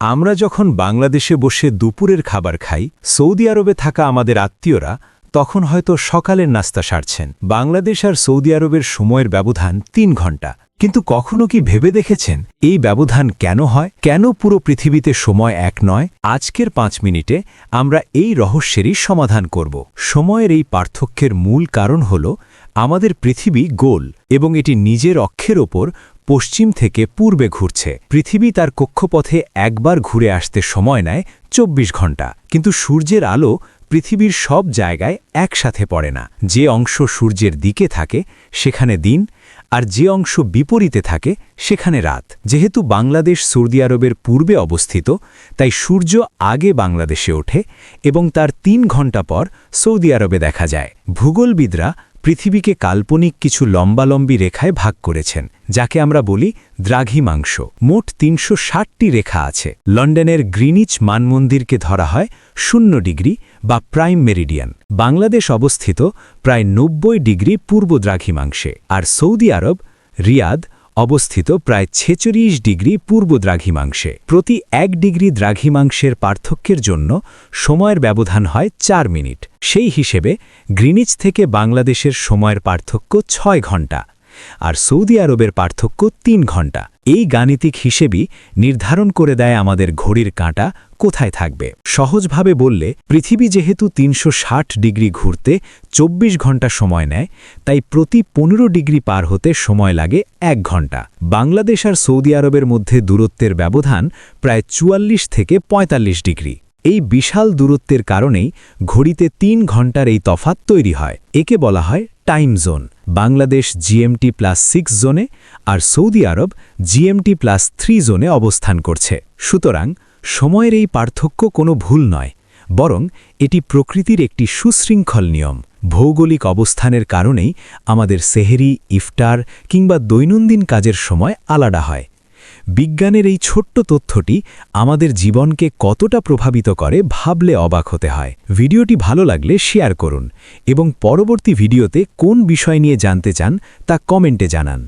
আমরা যখন বাংলাদেশে বসে দুপুরের খাবার খাই, সৌদি আরবে থাকা আমাদের আত্মীয়রা তখন হয়তো সকালের নাস্তা সারছেন। বাংলাদেশ আর সৌদি আরবের সময়ের ব্যবধান ৩ ঘন্টা। কিন্তু কখনো কি ভেবে দেখেছেন এই ব্যবধান কেন হয়? কেন পুরো পৃথিবীতে সময় এক নয়? আজকের ৫ মিনিটে আমরা এই রহস্যেরই সমাধান করব। সময়ের এই পার্থক্যের মূল কারণ হল আমাদের পৃথিবী গোল এবং এটি নিজের অক্ষের ওপর পশ্চিম থেকে পূর্বে ঘুরছে। পৃথিবী তার কক্ষপথে একবার ঘুরে আসতে সময় নেয় ২৪ ঘন্টা, কিন্তু সূর্যের আলো পৃথিবীর সব জায়গায় একসাথে পড়ে না। যে অংশ সূর্যের দিকে থাকে সেখানে দিন, আর যে অংশ বিপরীতে থাকে সেখানে রাত। যেহেতু বাংলাদেশ সৌদি আরবের পূর্বে অবস্থিত, তাই সূর্য আগে বাংলাদেশে ওঠে এবং তার ৩ ঘন্টা পর সৌদি আরবে দেখা যায়। ভূগোলবিদরা পৃথিবীকে কাল্পনিক কিছু লম্বালম্বী রেখায় ভাগ করেছেন, যাকে আমরা বলি দ্রাঘিমাংশ। মোট ৩৬০টি রেখা আছে। লন্ডনের গ্রিনিচ মানমন্দিরকে ধরা হয় ০ ডিগ্রি বা প্রাইম মেরিডিয়ান। বাংলাদেশ অবস্থিত প্রায় ৯০ ডিগ্রি পূর্ব দ্রাঘিমাংশে, আর সৌদি আরব রিয়াদ অবস্থিত প্রায় ৪৬ ডিগ্রি পূর্ব দ্রাঘিমাংশে। প্রতি ১ ডিগ্রি দ্রাঘিমাংশের পার্থক্যের জন্য সময়ের ব্যবধান হয় ৪ মিনিট। সেই হিসেবে গ্রিনিচ থেকে বাংলাদেশের সময়ের পার্থক্য ৬ ঘন্টা, আর সৌদি আরবের পার্থক্য ৩ ঘন্টা। এই গাণিতিক হিসেবই নির্ধারণ করে দেয় আমাদের ঘড়ির কাঁটা কোথায় থাকবে। সহজভাবে বললে, পৃথিবী যেহেতু ৩৬০ ডিগ্রি ঘুরতে ২৪ ঘন্টা সময় নেয়, তাই প্রতি ১৫ ডিগ্রি পার হতে সময় লাগে ১ ঘন্টা। বাংলাদেশ আর সৌদি আরবের মধ্যে দূরত্বের ব্যবধান প্রায় ৪৪ থেকে ৪৫ ডিগ্রি। এই বিশাল দূরত্বের কারণেই ঘড়িতে ৩ ঘন্টার এই তফাৎ তৈরি হয়। একে বলা হয় টাইম জোন। বাংলাদেশ GMT+6 জোনে আর সৌদি আরব GMT+3 জোনে অবস্থান করছে। সুতরাং সময়ের এই পার্থক্য কোনো ভুল নয়, বরং এটি প্রকৃতির একটি সুশৃঙ্খল নিয়ম। ভৌগোলিক অবস্থানের কারণেই আমাদের সেহরি, ইফতার কিংবা দৈনন্দিন কাজের সময় আলাদা হয়। বিজ্ঞানের এই ছোট্ট তথ্যটি আমাদের জীবনকে কতটা প্রভাবিত করে ভাবলে অবাক হতে হয়। ভিডিওটি ভালো লাগলে শেয়ার করুন এবং পরবর্তী ভিডিওতে কোন বিষয় নিয়ে জানতে চান তা কমেন্টে জানান।